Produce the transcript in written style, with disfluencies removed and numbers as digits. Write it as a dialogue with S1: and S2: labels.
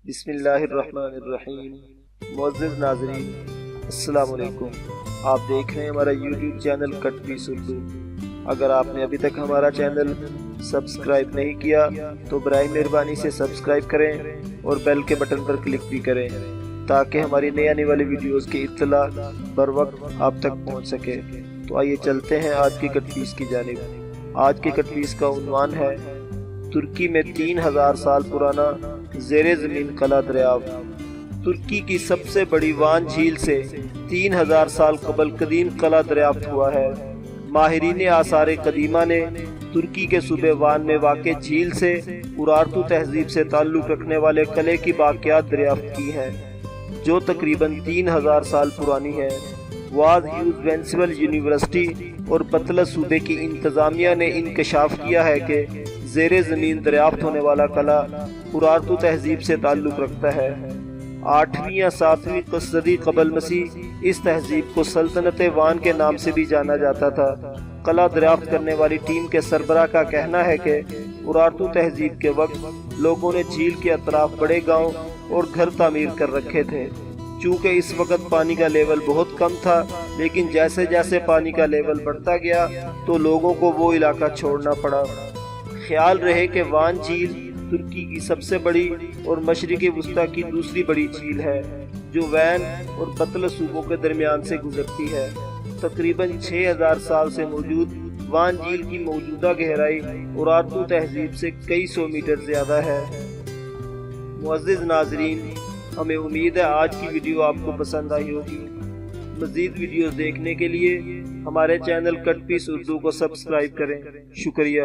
S1: بسم اللہ الرحمن الرحیم۔ معزز ناظرین، السلام علیکم۔ آپ دیکھ رہے ہیں ہمارا یوٹیوب چینل کٹ پیس اردو۔ اگر آپ نے ابھی تک ہمارا چینل سبسکرائب نہیں کیا تو برائے مہربانی سے سبسکرائب کریں اور بیل کے بٹن پر کلک بھی کریں تاکہ ہماری نئی آنے والی ویڈیوز کی اطلاع بر وقت آپ تک پہنچ سکے۔ تو آئیے چلتے ہیں آج کی کٹ پیس کی جانب۔ آج کی کٹ پیس کا عنوان ہے ترکی میں 3000 سال پرانا زیر زمین قلعہ دریافت۔ ترکی کی سب سے بڑی وان جھیل سے 3000 سال قبل قدیم قلعہ دریافت ہوا ہے۔ ماہرین آثار قدیمہ نے ترکی کے صوبے وان میں واقع جھیل سے اورارتو تہذیب سے تعلق رکھنے والے قلعے کی باقیات دریافت کی ہیں جو تقریباً 3000 سال پرانی ہے۔ واز ہیوز وینسول یونیورسٹی اور بطلس صوبے کی انتظامیہ نے انکشاف کیا ہے کہ زیر زمین دریافت ہونے والا قلعہ اورارتو تہذیب سے تعلق رکھتا ہے۔ 8ویں یا 7ویں صدی قبل مسیح اس تہذیب کو سلطنت وان کے نام سے بھی جانا جاتا تھا۔ قلعہ دریافت کرنے والی ٹیم کے سربراہ کا کہنا ہے کہ اورارتو تہذیب کے وقت لوگوں نے جھیل کے اطراف بڑے گاؤں اور گھر تعمیر کر رکھے تھے۔ چونکہ اس وقت پانی کا لیول بہت کم تھا، لیکن جیسے جیسے پانی کا لیول بڑھتا گیا تو لوگوں کو وہ علاقہ چھوڑنا پڑا۔ خیال رہے کہ وان جھیل ترکی کی سب سے بڑی اور مشرق وسطیٰ کی دوسری بڑی جھیل ہے جو وین اور بطلس صوبوں کے درمیان سے گزرتی ہے۔ تقریباً 6000 سال سے موجود وان جھیل کی موجودہ گہرائی اورارتو تہذیب سے کئی سو میٹر زیادہ ہے۔ معزز ناظرین، ہمیں امید ہے آج کی ویڈیو آپ کو پسند آئی ہوگی۔ مزید ویڈیوز دیکھنے کے لیے ہمارے چینل کٹ پیس اردو کو سبسکرائب کریں۔ شکریہ۔